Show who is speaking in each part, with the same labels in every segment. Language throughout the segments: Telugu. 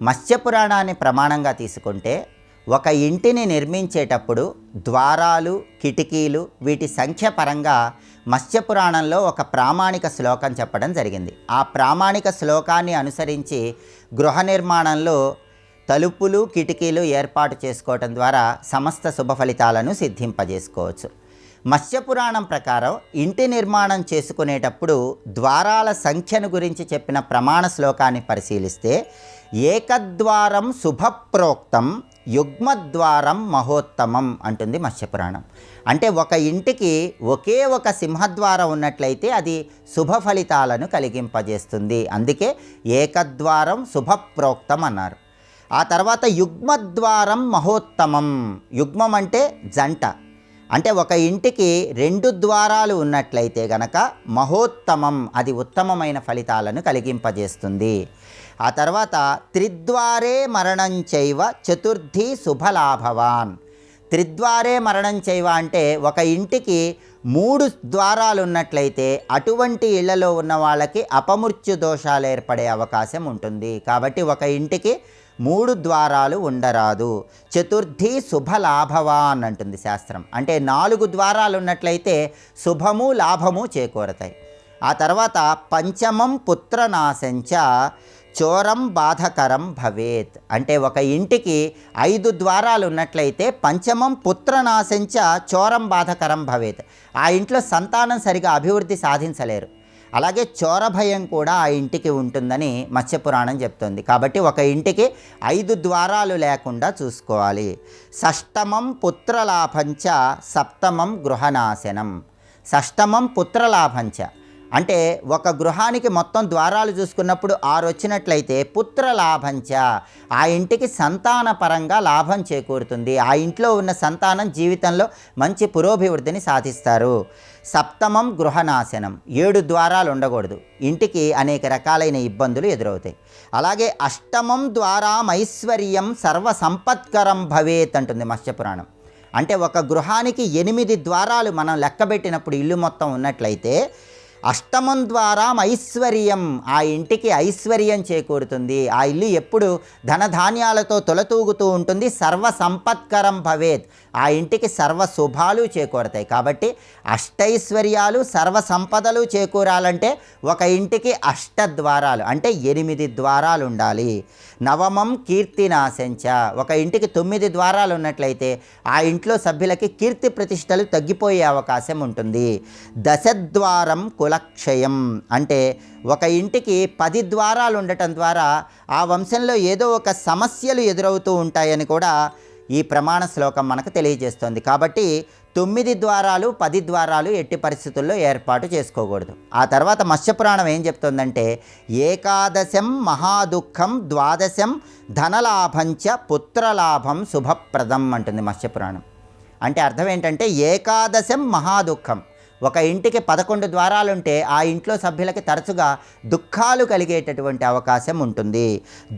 Speaker 1: మత్స్యపురాణాన్ని ప్రమాణంగా తీసుకుంటే ఒక ఇంటిని నిర్మించేటప్పుడు ద్వారాలు, కిటికీలు వీటి సంఖ్య పరంగా మత్స్యపురాణంలో ఒక ప్రామాణిక శ్లోకం చెప్పడం జరిగింది. ఆ ప్రామాణిక శ్లోకాన్ని అనుసరించి గృహ నిర్మాణంలో తలుపులు, కిటికీలు ఏర్పాటు చేసుకోవటం ద్వారా సమస్త శుభ ఫలితాలను సిద్ధింపజేసుకోవచ్చు. మత్స్యపురాణం ప్రకారం ఇంటి నిర్మాణం చేసుకునేటప్పుడు ద్వారాల సంఖ్యను గురించి చెప్పిన ప్రమాణ శ్లోకాన్ని పరిశీలిస్తే ఏకద్వారం శుభప్రోక్తం యుగ్మద్వారం మహోత్తమం అంటుంది మత్స్యపురాణం. అంటే ఒక ఇంటికి ఒకే ఒక సింహద్వారం ఉన్నట్లయితే అది శుభ ఫలితాలను కలిగింపజేస్తుంది. అందుకే ఏకద్వారం శుభప్రోక్తం అన్నారు. ఆ తర్వాత యుగ్మద్వారం మహోత్తమం. యుగ్మం అంటే జంట. అంటే ఒక ఇంటికి 2 ద్వారాలు ఉన్నట్లయితే గనక మహోత్తమం, అది ఉత్తమమైన ఫలితాలను కలిగింపజేస్తుంది. ఆ తర్వాత త్రిద్వారే మరణం చైవ చతుర్థి శుభలాభవాన్. త్రిద్వారే మరణం చైవ అంటే ఒక ఇంటికి 3 ద్వారాలు ఉన్నట్లయితే అటువంటి ఇళ్లలో ఉన్న వాళ్ళకి అపమృత్యు దోషాలు ఏర్పడే అవకాశం ఉంటుంది. కాబట్టి ఒక ఇంటికి 3 ద్వారాలు ఉండరాదు. చతుర్థి శుభలాభవాన్ అంటుంది శాస్త్రం. అంటే 4 ద్వారాలు ఉన్నట్లయితే శుభము లాభము చేకూరతాయి. ఆ తర్వాత పంచమం పుత్రనాశంచ చోరం బాధకరం భవేత్. అంటే ఒక ఇంటికి 5 ద్వారాలు ఉన్నట్లయితే పంచమం పుత్రనాశంచ చోరం బాధకరం భవేత్. ఆ ఇంట్లో సంతానం సరిగా అభివృద్ధి సాధించలేరు. అలాగే చోర భయం కూడా ఆ ఇంటికి ఉంటుందని మత్స్యపురాణం చెప్తుంది. కాబట్టి ఒక ఇంటికి 5 ద్వారాలు లేకుండా చూసుకోవాలి. షష్టమం పుత్రలాభంచ సప్తమం గృహనాశనం. షష్టమం పుత్రలాభంచ అంటే ఒక గృహానికి మొత్తం ద్వారాలు చూసుకున్నప్పుడు 6 వచ్చినట్లయితే పుత్రలాభంచ ఆ ఇంటికి సంతాన పరంగా లాభం చేకూరుతుంది. ఆ ఇంట్లో ఉన్న సంతానం జీవితంలో మంచి పురోభివృద్ధిని సాధిస్తారు. సప్తమం గృహనాశనం. 7 ద్వారాలు ఉండకూడదు. ఇంటికి అనేక రకాలైన ఇబ్బందులు ఎదురవుతాయి. అలాగే అష్టమం ద్వారామైశ్వర్యం సర్వసంపత్కరం భవేత్ అంటుంది మత్స్యపురాణం. అంటే ఒక గృహానికి 8 ద్వారాలు మనం లెక్కబెట్టినప్పుడు ఇల్లు మొత్తం ఉన్నట్లయితే అష్టమం ద్వారా ఐశ్వర్యం, ఆ ఇంటికి ఐశ్వర్యం చేకూరుతుంది. ఆ ఇల్లు ఎప్పుడు ధనధాన్యాలతో తొలతూగుతూ ఉంటుంది. సర్వ సంపత్కరం భవేత్, ఆ ఇంటికి సర్వ శుభాలు చేకూరతాయి. కాబట్టి అష్టైశ్వర్యాలు సర్వ సంపదలు చేకూరాలంటే ఒక ఇంటికి 8 ద్వారాలు అంటే 8 ద్వారాలు ఉండాలి. నవమం కీర్తినాశంచ. ఒక ఇంటికి 9 ద్వారాలు ఉన్నట్లయితే ఆ ఇంట్లో సభ్యులకి కీర్తి ప్రతిష్టలు తగ్గిపోయే అవకాశం ఉంటుంది. దశద్వారం కులక్షయం. అంటే ఒక ఇంటికి 10 ద్వారాలు ఉండటం ద్వారా ఆ వంశంలో ఏదో ఒక సమస్యలు ఎదురవుతూ ఉంటాయని కూడా ఈ ప్రమాణ శ్లోకం మనకు తెలియజేస్తుంది. కాబట్టి 9 ద్వారాలు 10 ద్వారాలు ఎట్టి పరిస్థితుల్లో ఏర్పాటు చేసుకోకూడదు. ఆ తర్వాత మత్స్యపురాణం ఏం చెప్తుందంటే ఏకాదశం మహాదుఃఖం ద్వాదశం ధనలాభంచ పుత్రలాభం శుభప్రదం అంటుంది మత్స్యపురాణం. అంటే అర్థం ఏంటంటే ఏకాదశం మహాదుఃఖం. ఒక ఇంటికి 11 ద్వారాలుంటే ఆ ఇంట్లో సభ్యులకి తరచుగా దుఃఖాలు కలిగేటటువంటి అవకాశం ఉంటుంది.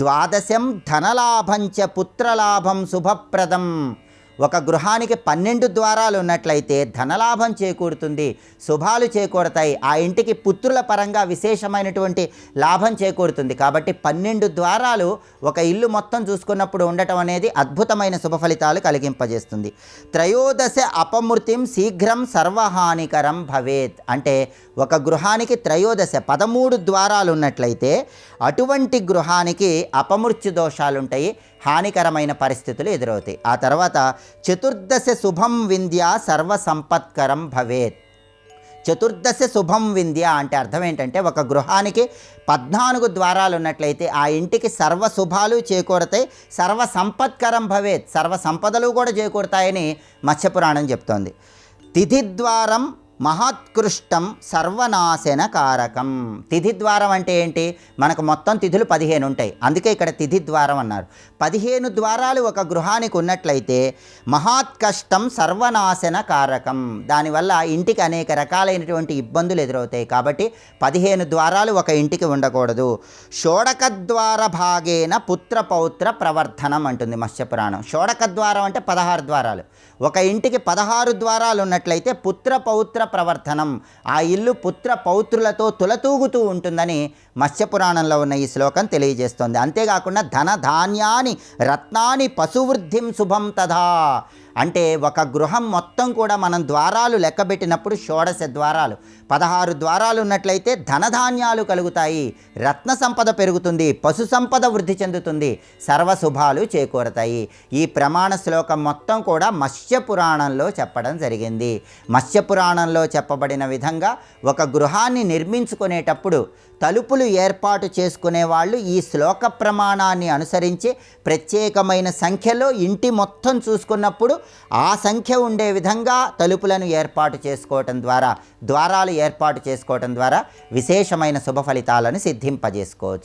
Speaker 1: ద్వాదశం ధనలాభంచ పుత్రలాభం శుభప్రదం. ఒక గృహానికి 12 ద్వారాలు ఉన్నట్లయితే ధనలాభం చేకూరుతుంది, శుభాలు చేకూరుతాయి. ఆ ఇంటికి పుత్రుల పరంగా విశేషమైనటువంటి లాభం చేకూరుతుంది. కాబట్టి 12 ద్వారాలు ఒక ఇల్లు మొత్తం చూసుకున్నప్పుడు ఉండటం అనేది అద్భుతమైన శుభ ఫలితాలు కలిగింపజేస్తుంది. త్రయోదశ అపమృతిం శీఘ్రం సర్వహానికరం భవేత్. అంటే ఒక గృహానికి 13 ద్వారాలు ఉన్నట్లయితే అటువంటి గృహానికి అపమృత్యు దోషాలుంటాయి, హానికరమైన పరిస్థితులు ఎదురవుతాయి. ఆ తర్వాత చతుర్దశ శుభం వింధ్య సర్వసంపత్కరం భవేత్. చతుర్దశ శుభం వింధ్య అంటే అర్థం ఏంటంటే ఒక గృహానికి 14 ద్వారాలు ఉన్నట్లయితే ఆ ఇంటికి సర్వ శుభాలు చేకూరతాయి, సర్వ సంపత్కరం భవేత్, సర్వ సంపదలు కూడా చేకూరుతాయని మత్స్యపురాణం చెప్తోంది. తిథిద్వారం మహోత్కృష్టం సర్వనాశన కారకం. తిథి ద్వారం అంటే ఏంటి? మనకు మొత్తం తిథులు 15 ఉంటాయి, అందుకే ఇక్కడ తిథి ద్వారం అన్నారు. 15 ద్వారాలు ఒక గృహానికి ఉన్నట్లయితే మహోత్కష్టం సర్వనాశన కారకం. దానివల్ల ఇంటికి అనేక రకాలైనటువంటి ఇబ్బందులు ఎదురవుతాయి. కాబట్టి 15 ద్వారాలు ఒక ఇంటికి ఉండకూడదు. షోడకద్వార భాగేన పుత్రపౌత్ర ప్రవర్ధనం అంటుంది మత్స్యపురాణం. షోడకద్వారం అంటే 16 ద్వారాలు. ఒక ఇంటికి 16 ద్వారాలు ఉన్నట్లయితే పుత్ర పౌత్ర ప్రవర్ధనం, ఆ ఇల్లు పుత్ర పౌత్రులతో తులతూగుతూ ఉంటుందని మత్స్యపురాణంలో ఉన్న ఈ శ్లోకం తెలియజేస్తోంది. అంతేకాకుండా ధన ధాన్యాని రత్నాని పశువృద్ధిం శుభం తథా అంటే ఒక గృహం మొత్తం కూడా మనం ద్వారాలు లెక్కబెట్టినప్పుడు 16 ద్వారాలు, 16 ద్వారాలు ఉన్నట్లయితే ధనధాన్యాలు కలుగుతాయి, రత్న సంపద పెరుగుతుంది, పశు సంపద వృద్ధి చెందుతుంది, సర్వశుభాలు చేకూరతాయి. ఈ ప్రమాణ శ్లోకం మొత్తం కూడా మత్స్యపురాణంలో చెప్పడం జరిగింది. మత్స్యపురాణంలో చెప్పబడిన విధంగా ఒక గృహాన్ని నిర్మించుకునేటప్పుడు తలుపులు ఏర్పాటు చేసుకునే వాళ్ళు ఈ శ్లోక ప్రమాణాన్ని అనుసరించి ప్రత్యేకమైన సంఖ్యలో ఇంటి మొత్తం చూసుకున్నప్పుడు ఆ సంఖ్య ఉండే విధంగా తలుపులను ఏర్పాటు చేసుకోవటం ద్వారా, ద్వారాలు ఏర్పాటు చేసుకోవటం ద్వారా విశేషమైన శుభ ఫలితాలను సిద్ధింపజేసుకోవచ్చు.